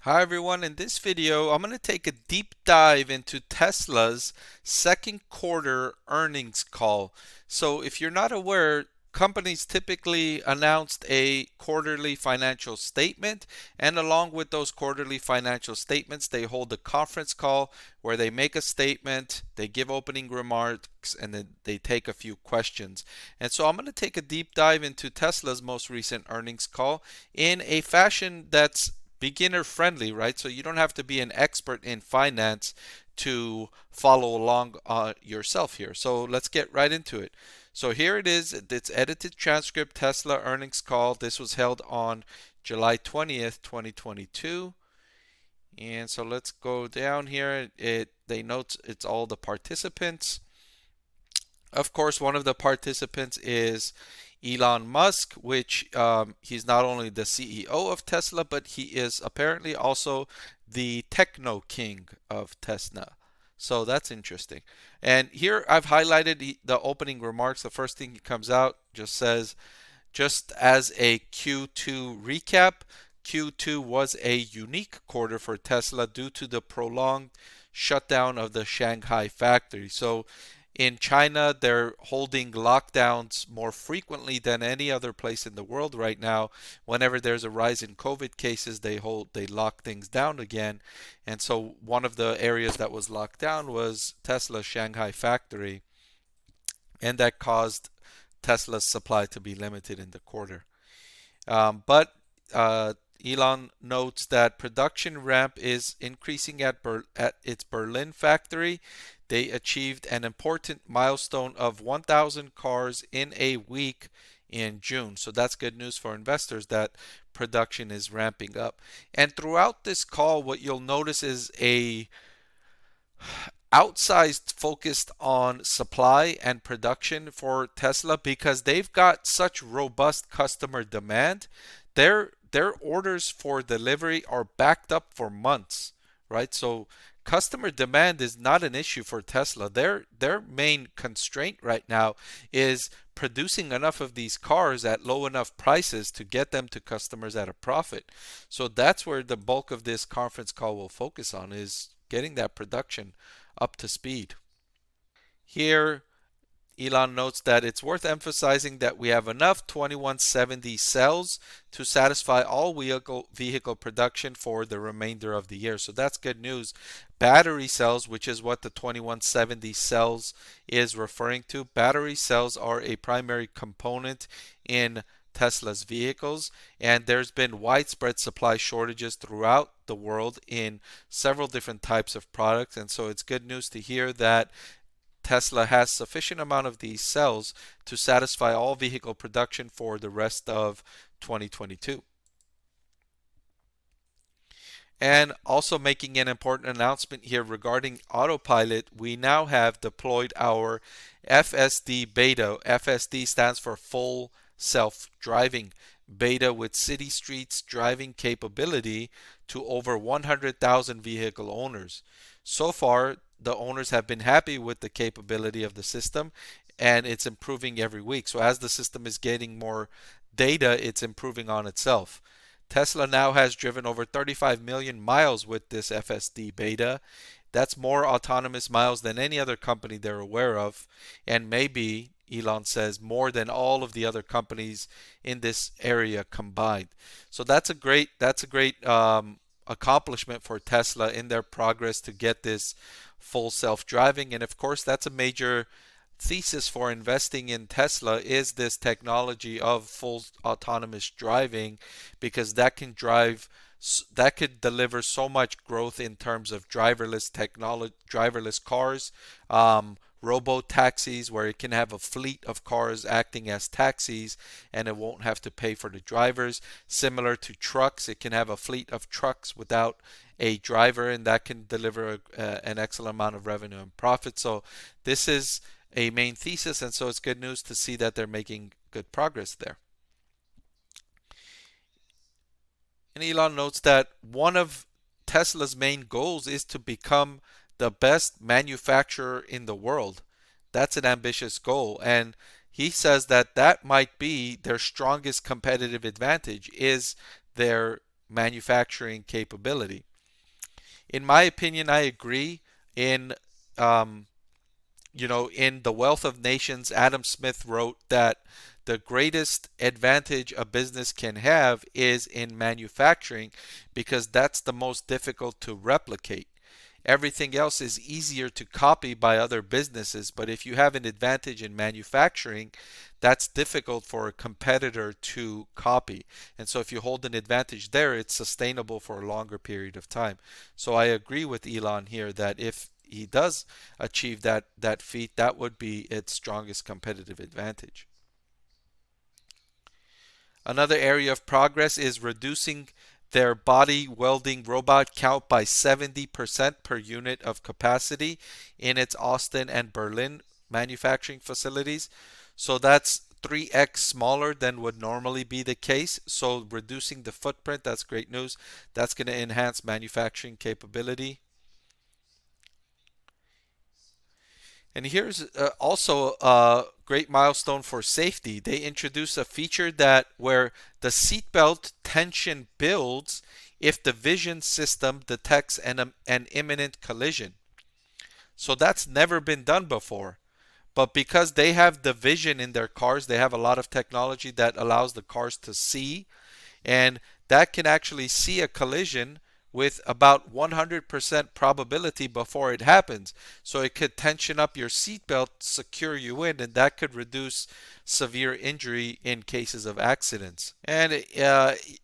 Hi everyone, in this video I'm going to take a deep dive into Tesla's second quarter earnings call. So if you're not aware, companies typically announced a quarterly financial statement, and along with those quarterly financial statements they hold a conference call where they make a statement, they give opening remarks, and then they take a few questions. And so I'm going to take a deep dive into Tesla's most recent earnings call in a fashion that's beginner friendly, right? So you don't have to be an expert in finance to follow along yourself here. So let's get right into it. So here it is. It's edited transcript Tesla earnings call. This was held on July 20th, 2022. And so let's go down here. They note it's all the participants. Of course, one of the participants is Elon Musk, which he's not only the CEO of Tesla, but he is apparently also the techno king of Tesla. So that's interesting. And here I've highlighted the opening remarks. The first thing that comes out just says, just as a Q2 recap, Q2 was a unique quarter for Tesla due to the prolonged shutdown of the Shanghai factory. So in China, they're holding lockdowns more frequently than any other place in the world right now. Whenever there's a rise in COVID cases, they lock things down again. And so one of the areas that was locked down was Tesla's Shanghai factory, and that caused Tesla's supply to be limited in the quarter. But Elon notes that production ramp is increasing at its Berlin factory. They achieved an important milestone of 1,000 cars in a week in June. So that's good news for investors that production is ramping up. And throughout this call, what you'll notice is a outsized focused on supply and production for Tesla because they've got such robust customer demand. Their orders for delivery are backed up for months, right? So customer demand is not an issue for Tesla. Their main constraint right now is producing enough of these cars at low enough prices to get them to customers at a profit. So that's where the bulk of this conference call will focus on, is getting that production up to speed. Here, Elon notes that it's worth emphasizing that we have enough 2170 cells to satisfy all vehicle production for the remainder of the year. So that's good news. Battery cells, which is what the 2170 cells is referring to, battery cells are a primary component in Tesla's vehicles, and there's been widespread supply shortages throughout the world in several different types of products. And so it's good news to hear that Tesla has sufficient amount of these cells to satisfy all vehicle production for the rest of 2022. And also making an important announcement here regarding autopilot, we now have deployed our FSD beta. FSD stands for full self-driving beta with city streets driving capability to over 100,000 vehicle owners. So far, the owners have been happy with the capability of the system, and it's improving every week. So as the system is getting more data, it's improving on itself. Tesla now has driven over 35 million miles with this FSD beta. That's more autonomous miles than any other company they're aware of, and maybe, Elon says, more than all of the other companies in this area combined. So that's a great accomplishment for Tesla in their progress to get this full self-driving. And of course, that's a major thesis for investing in Tesla, is this technology of full autonomous driving, because that could deliver so much growth in terms of driverless technology, driverless cars, robo taxis, where it can have a fleet of cars acting as taxis and it won't have to pay for the drivers. Similar to trucks, it can have a fleet of trucks without a driver, and that can deliver an excellent amount of revenue and profit. So this is a main thesis, and so it's good news to see that they're making good progress there. And Elon notes that one of Tesla's main goals is to become the best manufacturer in the world. That's an ambitious goal, and he says that that might be their strongest competitive advantage, is their manufacturing capability. In my opinion, I agree. In um, in The Wealth of Nations, Adam Smith wrote that the greatest advantage a business can have is in manufacturing because that's the most difficult to replicate. Everything else is easier to copy by other businesses, but if you have an advantage in manufacturing, that's difficult for a competitor to copy. And so if you hold an advantage there, it's sustainable for a longer period of time. So I agree with Elon here that if he does achieve that feat, that would be its strongest competitive advantage. Another area of progress is reducing their body welding robot count by 70% per unit of capacity in its Austin and Berlin manufacturing facilities. So that's 3x smaller than would normally be the case. So reducing the footprint, that's great news. That's going to enhance manufacturing capability. And here's also a great milestone for safety. They introduced a feature that where the seatbelt tension builds if the vision system detects an imminent collision. So that's never been done before. But because they have the vision in their cars, they have a lot of technology that allows the cars to see, and that can actually see a collision with about 100% probability before it happens. So it could tension up your seatbelt, secure you in, and that could reduce severe injury in cases of accidents. And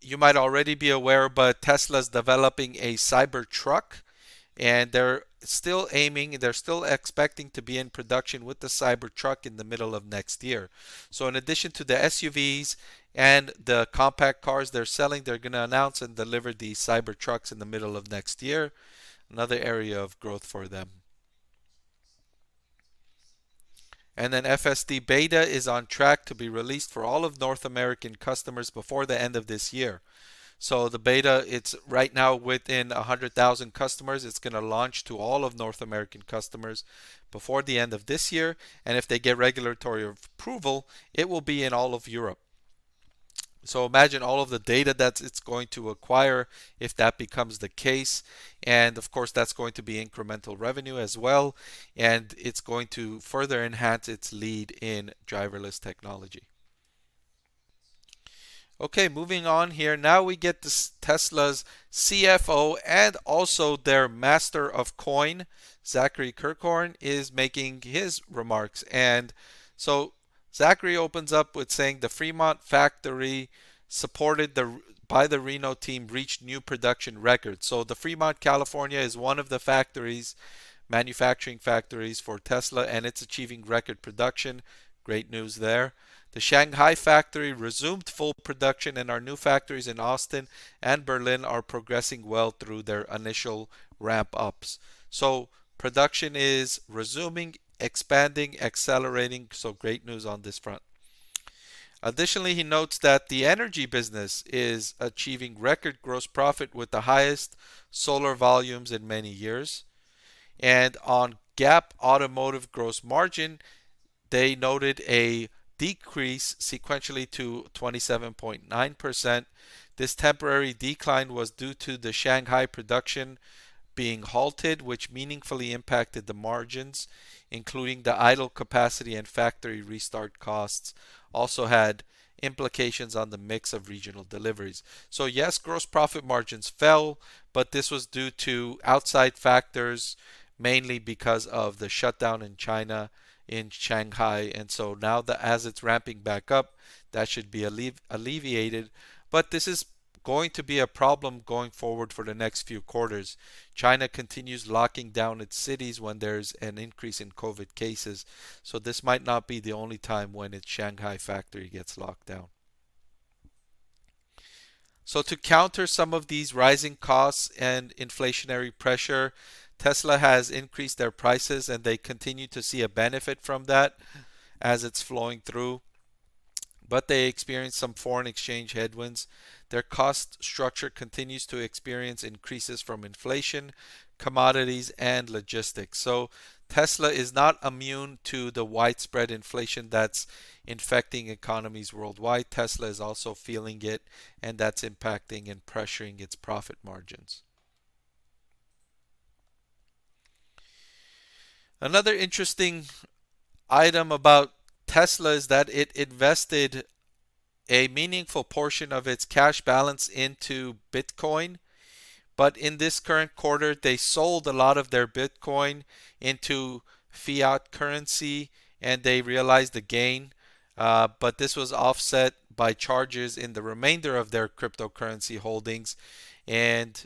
you might already be aware, but Tesla's developing a cyber truck, and they're still expecting to be in production with the Cybertruck in the middle of next year. So in addition to the SUVs and the compact cars they're selling, they're going to announce and deliver the Cybertrucks in the middle of next year. Another area of growth for them. And then FSD Beta is on track to be released for all of North American customers before the end of this year. So the beta, it's right now within 100,000 customers. It's going to launch to all of North American customers before the end of this year. And if they get regulatory approval, it will be in all of Europe. So imagine all of the data that it's going to acquire if that becomes the case. And of course, that's going to be incremental revenue as well. And it's going to further enhance its lead in driverless technology. Okay, moving on here. Now we get this Tesla's CFO and also their master of coin, Zachary Kirkhorn, is making his remarks. And so Zachary opens up with saying the Fremont factory supported by the Reno team reached new production records. So the Fremont, California is one of the factories, manufacturing factories for Tesla, and it's achieving record production. Great news there. The Shanghai factory resumed full production, and our new factories in Austin and Berlin are progressing well through their initial ramp ups. So production is resuming, expanding, accelerating. So great news on this front. Additionally, he notes that the energy business is achieving record gross profit with the highest solar volumes in many years. And on GAAP automotive gross margin, they noted a decrease sequentially to 27.9%. This temporary decline was due to the Shanghai production being halted, which meaningfully impacted the margins, including the idle capacity and factory restart costs. Also had implications on the mix of regional deliveries. So yes, gross profit margins fell, but this was due to outside factors, mainly because of the shutdown in China, in Shanghai, and so now that as it's ramping back up, that should be alleviated. But this is going to be a problem going forward for the next few quarters. China continues locking down its cities when there's an increase in COVID cases, so this might not be the only time when its Shanghai factory gets locked down. So to counter some of these rising costs and inflationary pressure, Tesla has increased their prices, and they continue to see a benefit from that as it's flowing through. but they experience some foreign exchange headwinds. Their cost structure continues to experience increases from inflation, commodities, and logistics. So Tesla is not immune to the widespread inflation that's infecting economies worldwide. Tesla is also feeling it, and that's impacting and pressuring its profit margins. Another interesting item about Tesla is that it invested a meaningful portion of its cash balance into Bitcoin. But in this current quarter, they sold a lot of their Bitcoin into fiat currency and they realized a gain. But this was offset by charges in the remainder of their cryptocurrency holdings. And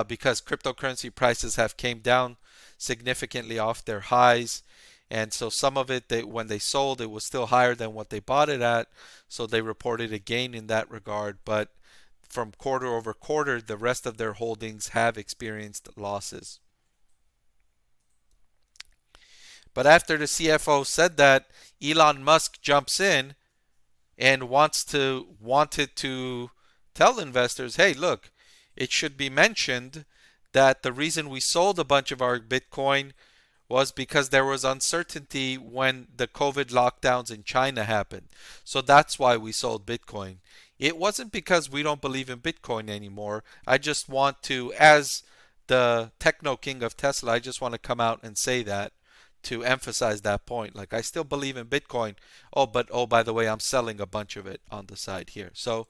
because cryptocurrency prices have came down significantly off their highs, and so some of it, when they sold, it was still higher than what they bought it at. So they reported a gain in that regard. But from quarter over quarter, the rest of their holdings have experienced losses. But after the CFO said that, Elon Musk jumps in and wanted to tell investors, hey, look, it should be mentioned that the reason we sold a bunch of our Bitcoin was because there was uncertainty when the COVID lockdowns in China happened. So that's why we sold Bitcoin. It wasn't because we don't believe in Bitcoin anymore. I just want to, as the techno king of Tesla, I just want to come out and say that to emphasize that point. Like, I still believe in Bitcoin. Oh, by the way, I'm selling a bunch of it on the side here. So,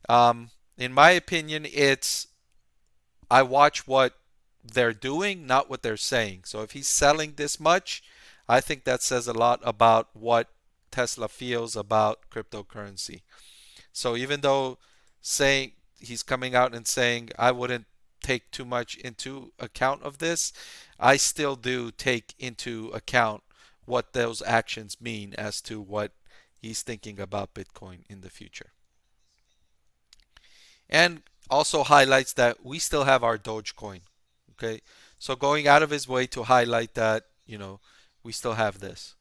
in my opinion, I watch what they're doing, not what they're saying. So if he's selling this much, I think that says a lot about what Tesla feels about cryptocurrency. So even though saying he's coming out and saying I wouldn't take too much into account of this, I still do take into account what those actions mean as to what he's thinking about Bitcoin in the future. And also highlights that we still have our Dogecoin. Okay, so going out of his way to highlight that, we still have this.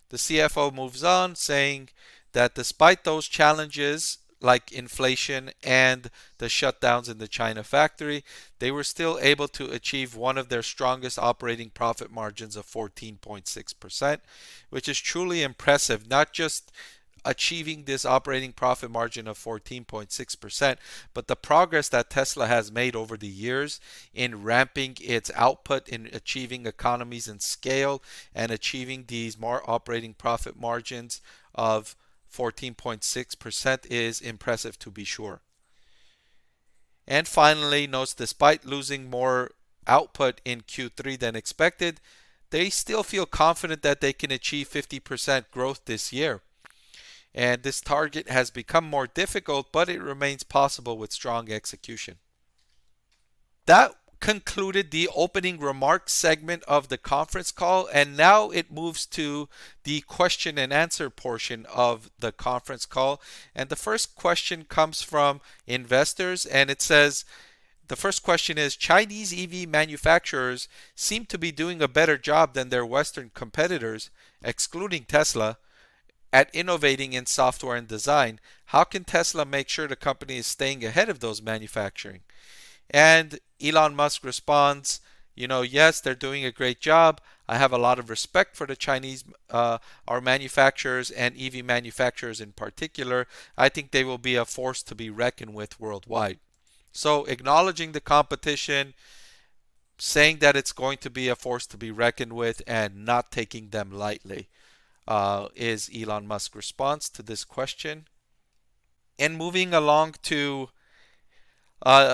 The CFO moves on saying that despite those challenges like inflation and the shutdowns in the China factory, they were still able to achieve one of their strongest operating profit margins of 14.6%, which is truly impressive. Not just achieving this operating profit margin of 14.6%, but the progress that Tesla has made over the years in ramping its output, in achieving economies in scale, and achieving these more operating profit margins of 14.6% is impressive to be sure. And finally, notes despite losing more output in Q3 than expected, they still feel confident that they can achieve 50% growth this year. And this target has become more difficult, but it remains possible with strong execution. That concluded the opening remarks segment of the conference call, and now it moves to the question and answer portion of the conference call. And the first question comes from investors, and it says, the first question is, Chinese EV manufacturers seem to be doing a better job than their Western competitors, excluding Tesla, at innovating in software and design. How can Tesla make sure the company is staying ahead of those manufacturing? And Elon Musk responds, yes, they're doing a great job. I have a lot of respect for the Chinese, our manufacturers and EV manufacturers in particular. I think they will be a force to be reckoned with worldwide. So acknowledging the competition, saying that it's going to be a force to be reckoned with, and not taking them lightly is Elon Musk's response to this question. And moving along to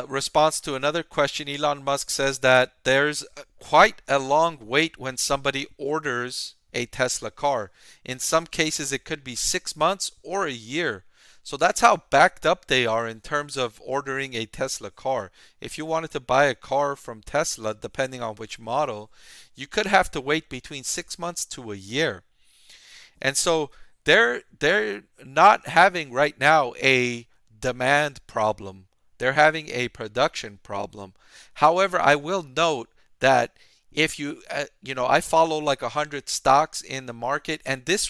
response to another question, Elon Musk says that there's quite a long wait when somebody orders a Tesla car. In some cases, it could be 6 months or a year. So that's how backed up they are in terms of ordering a Tesla car. If you wanted to buy a car from Tesla, depending on which model, you could have to wait between 6 months to a year. And so they're not having right now a demand problem. They're having a production problem. However, I will note that if you, I follow like 100 stocks in the market, and this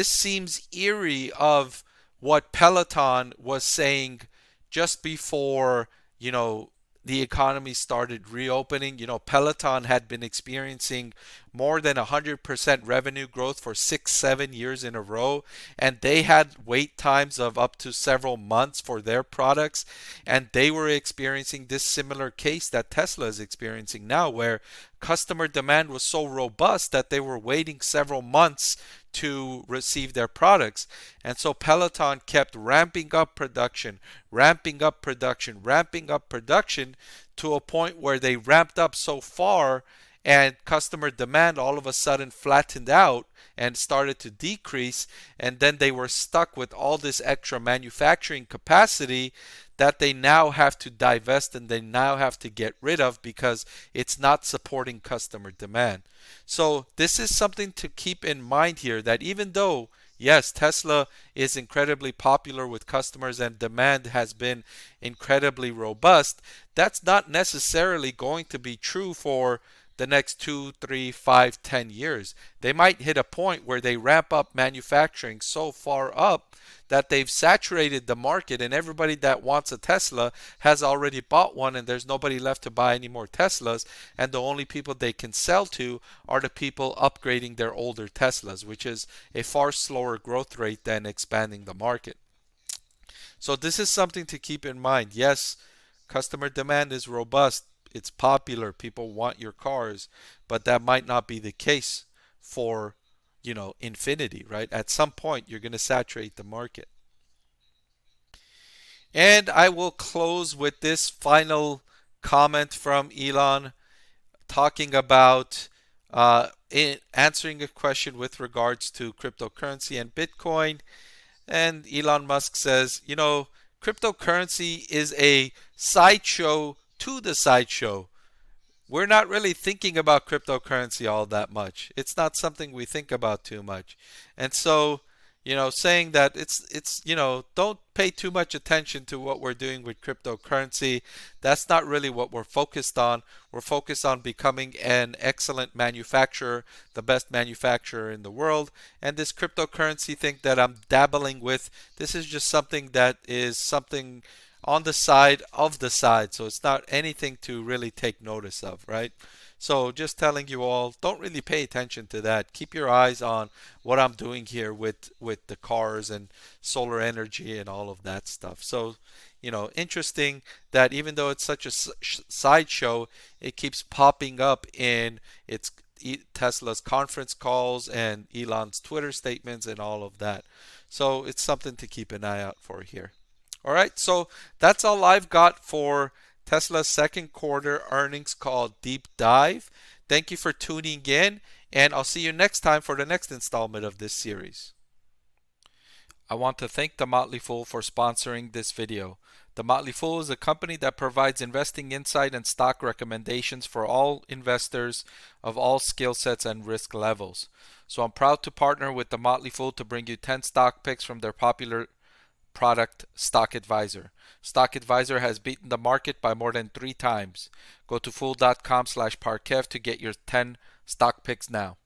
seems eerie of what Peloton was saying just before, you know, the economy started reopening. Peloton had been experiencing more than 100% revenue growth for 6, 7 years in a row, and they had wait times of up to several months for their products. And they were experiencing this similar case that Tesla is experiencing now, where customer demand was so robust that they were waiting several months to receive their products. And so Peloton kept ramping up production, ramping up production, ramping up production to a point where they ramped up so far and customer demand all of a sudden flattened out and started to decrease. And then they were stuck with all this extra manufacturing capacity that they now have to divest and they now have to get rid of because it's not supporting customer demand. So this is something to keep in mind here, that even though, yes, Tesla is incredibly popular with customers and demand has been incredibly robust, that's not necessarily going to be true for the next 2, 3, 5, 10 years. They might hit a point where they ramp up manufacturing so far up that they've saturated the market, and everybody that wants a Tesla has already bought one, and there's nobody left to buy any more Teslas, and the only people they can sell to are the people upgrading their older Teslas, which is a far slower growth rate than expanding the market. So this is something to keep in mind. Yes, customer demand is robust, it's popular, people want your cars, but that might not be the case for, infinity, right? At some point, you're going to saturate the market. And I will close with this final comment from Elon talking about answering a question with regards to cryptocurrency and Bitcoin. And Elon Musk says, cryptocurrency is a sideshow to the sideshow. We're not really thinking about cryptocurrency all that much. It's not something we think about too much. And so, saying that don't pay too much attention to what we're doing with cryptocurrency. That's not really what we're focused on. We're focused on becoming an excellent manufacturer, the best manufacturer in the world. And this cryptocurrency thing that I'm dabbling with, this is just something that is something on the side of the side. So it's not anything to really take notice of, right? So just telling you all, don't really pay attention to that. Keep your eyes on what I'm doing here with the cars and solar energy and all of that stuff. So, interesting that even though it's such a sideshow, it keeps popping up in Tesla's conference calls and Elon's Twitter statements and all of that. So it's something to keep an eye out for here. All right, so that's all I've got for Tesla's second quarter earnings call deep dive. Thank you for tuning in, and I'll see you next time for the next installment of this series. I want to thank the Motley Fool for sponsoring this video. The Motley Fool is a company that provides investing insight and stock recommendations for all investors of all skill sets and risk levels. So I'm proud to partner with the Motley Fool to bring you 10 stock picks from their popular product, Stock Advisor. Stock Advisor has beaten the market by more than 3 times. Go to fool.com/Parkev to get your 10 stock picks now.